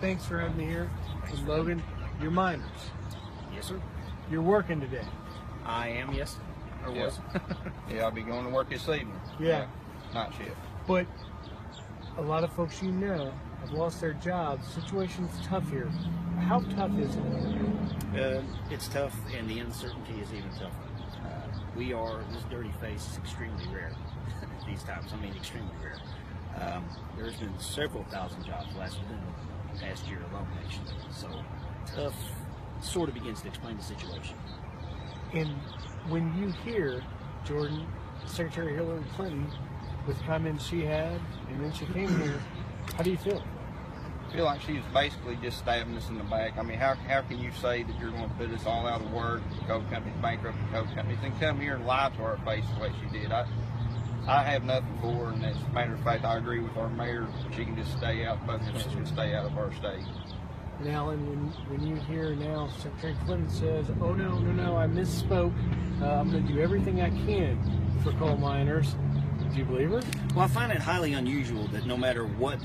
thanks for having me here. And Logan, you're miners. Yes, sir. You're working today. I am, yes. Or was. Yeah, I'll be going to work this evening. Yeah. Night shift. But a lot of folks you know have lost their jobs. Situation's tough here. How tough is it? It's tough, and the uncertainty is even tougher. This dirty face is extremely rare these times. I mean, extremely rare. There's been several thousand jobs lost within the past year alone, actually. So, tough sort of begins to explain the situation. And when you hear Jordan, Secretary Hillary Clinton, with comments she had, and then she came here, how do you feel? I feel like she was basically just stabbing us in the back. I mean, how can you say that you're going to put us all out of work, the coal companies, bankrupt the coal companies, and come here and lie to our face the way she did? I have nothing for her, and as a matter of fact, I agree with our mayor. She can just stay out, both of us can stay out of our state. And Alan, when you hear now Secretary Clinton says, oh no, I misspoke, I'm going to do everything I can for coal miners, do you believe her? Well, I find it highly unusual that no matter what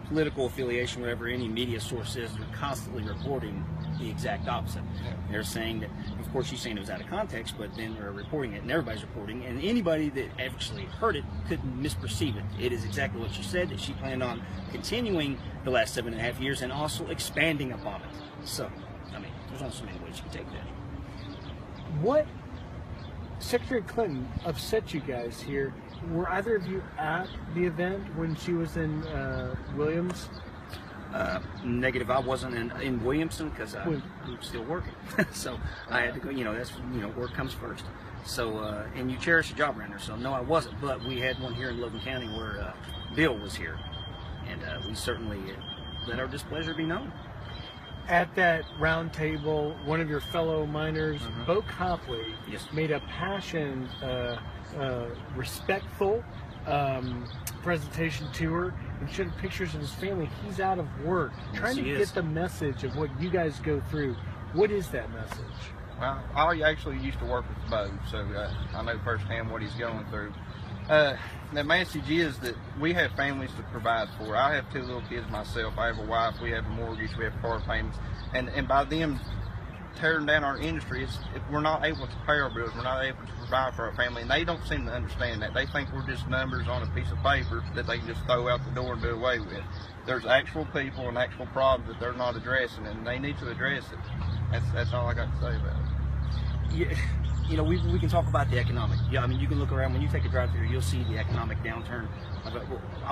political affiliation, whatever any media source is, they're constantly reporting the exact opposite. Yeah. They're saying that, of course, she's saying it was out of context, but then they're reporting it, and everybody's reporting, and anybody that actually heard it couldn't misperceive it. It is exactly what she said, that she planned on continuing the last 7.5 years and also expanding upon it. So, I mean, there's only so many ways you can take that. What Secretary Clinton upset you guys here? Were either of you at the event when she was in Williams? Negative. I wasn't in Williamson because I'm still working. So I had to go, that's, work comes first. So, and you cherish a job around there. So no, I wasn't. But we had one here in Logan County where Bill was here. And we certainly let our displeasure be known. At that round table, one of your fellow miners, Bo Copley, made a passionate, respectful presentation to her and showed pictures of his family. He's out of work, trying to get the message of what you guys go through. What is that message? Well, I actually used to work with Bo, so I know firsthand what he's going through. The message is that we have families to provide for. I have 2 little kids myself. I have a wife. We have a mortgage. We have car payments. And by them tearing down our industry, if we're not able to pay our bills, we're not able to provide for our family. And they don't seem to understand that. They think we're just numbers on a piece of paper that they can just throw out the door and do away with. There's actual people and actual problems that they're not addressing, and they need to address it. That's all I got to say about it. Yeah. We can talk about the economic. Yeah, I mean, you can look around. When you take a drive through, you'll see the economic downturn. I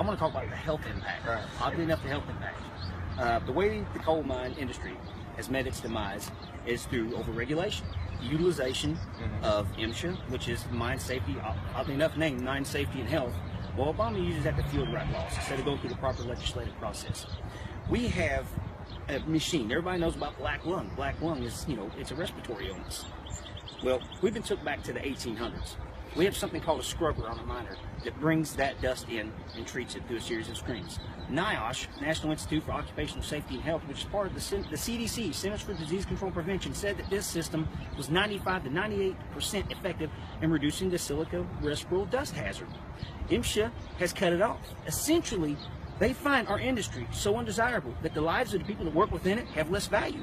want to talk about the health impact. Right. Oddly enough, the health impact. The way the coal mine industry has met its demise is through overregulation, utilization of MSHA, which is mine safety, oddly enough named Mine Safety and Health. Well, Obama uses that to field right laws instead of going through the proper legislative process. We have a machine. Everybody knows about black lung. Black lung is, it's a respiratory illness. Well, we've been took back to the 1800s. We have something called a scrubber on a miner that brings that dust in and treats it through a series of screens. NIOSH, National Institute for Occupational Safety and Health, which is part of the CDC, Centers for Disease Control and Prevention, said that this system was 95 to 98% effective in reducing the silica respiratory dust hazard. MSHA has cut it off. Essentially, they find our industry so undesirable that the lives of the people that work within it have less value.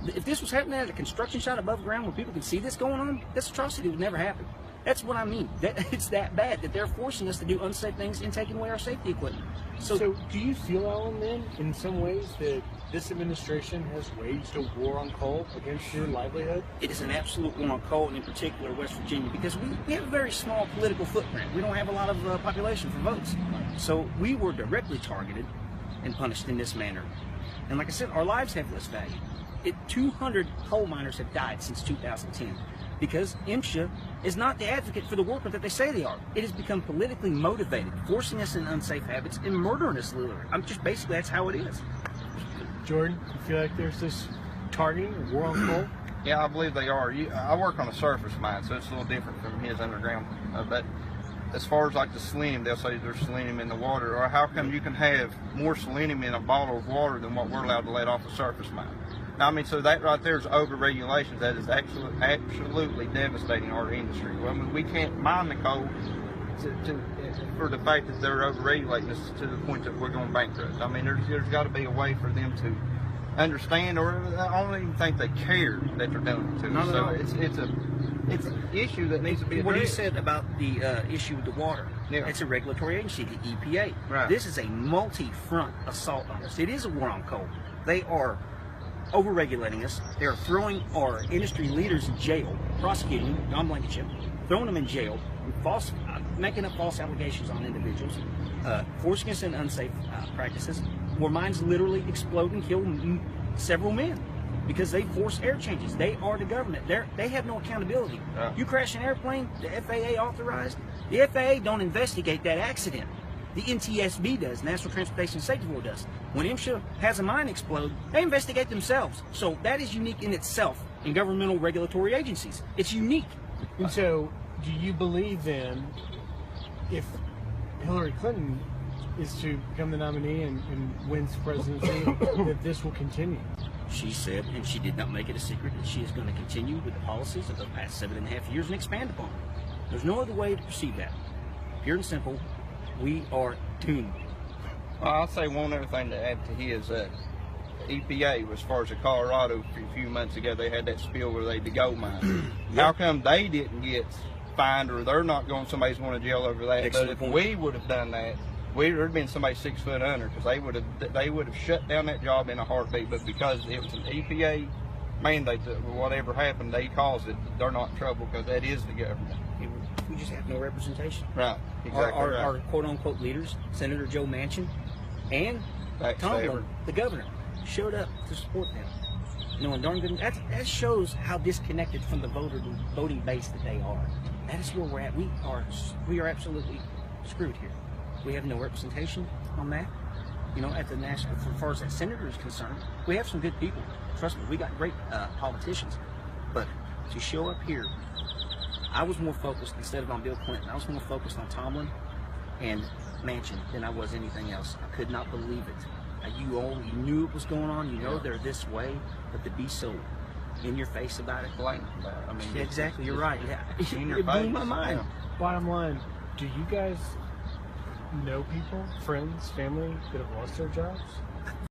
If this was happening at a construction site above ground where people can see this going on, this atrocity would never happen. That's what I mean. It's that bad that they're forcing us to do unsafe things and taking away our safety equipment. So do you feel, Alan, then, in some ways, that this administration has waged a war on coal against your livelihood? It is an absolute war on coal, and in particular West Virginia, because we have a very small political footprint. We don't have a lot of population for votes. So we were directly targeted and punished in this manner. And like I said, our lives have less value. 200 coal miners have died since 2010 because MSHA is not the advocate for the worker that they say they are. It has become politically motivated, forcing us into unsafe habits and murdering us literally. Basically, that's how it is. Jordan, you feel like there's this targeting, a war on coal? Yeah, I believe they are. I work on a surface mine, so it's a little different from his underground. But as far as like the selenium, they'll say there's selenium in the water, or how come you can have more selenium in a bottle of water than what we're allowed to let off a surface mine? Now, I mean, so that right there is over-regulations. That is absolutely devastating our industry. Well, I mean, we can't mine the coal for the fact that they're overregulating us to the point that we're going bankrupt. I mean, there's got to be a way for them to understand, or I don't even think they care that they're doing it to us. So it's an issue that needs to be addressed. What he said about the issue with the water, it's a regulatory agency, the EPA. Right. This is a multi-front assault on us. It is a war on coal. They are over-regulating us. They are throwing our industry leaders in jail, prosecuting them, Don Blankenship, throwing them in jail, making up false allegations on individuals, forcing us into unsafe practices, where mines literally explode and kill several men because they force air changes. They are the government. They have no accountability. You crash an airplane, the FAA authorized. The FAA don't investigate that accident. The NTSB does, National Transportation Safety Board does. When MSHA has a mine explode, they investigate themselves. So that is unique in itself in governmental regulatory agencies. It's unique. And so, do you believe then, if Hillary Clinton is to become the nominee and wins the presidency, that this will continue? She said, and she did not make it a secret, that she is going to continue with the policies of the past 7.5 years and expand upon them. There's no other way to perceive that. Pure and simple, we are doomed. Well, I'll say one other thing to add to his. EPA, as far as the Colorado, a few months ago, they had that spill where they had the gold mine. How come they didn't get fined, or they're not going, somebody's going to jail over that? Excellent But if point. we would have done that, there'd have been somebody 6 foot under, because they would have shut down that job in a heartbeat. But because it was an EPA mandate that whatever happened, they caused it, they're not in trouble because that is the government. We just have no representation. Right, exactly. Our quote-unquote leaders, Senator Joe Manchin and Tomlin, the governor, showed up to support them. Knowing darn good, that shows how disconnected from the voting base that they are. That is where we're at. We are absolutely screwed here. We have no representation on that. You know, at the national, as far as that senator is concerned, we have some good people. Trust me, we got great politicians. But to show up here, I was more focused, instead of on Bill Clinton, I was more focused on Tomlin and Manchin than I was anything else. I could not believe it. You knew it was going on. You know they're this way, but to be so in your face about it. Blatant about it. I mean, exactly. You're right. In your It blew face. my mind. Bottom line, do you guys know people, friends, family that have lost their jobs?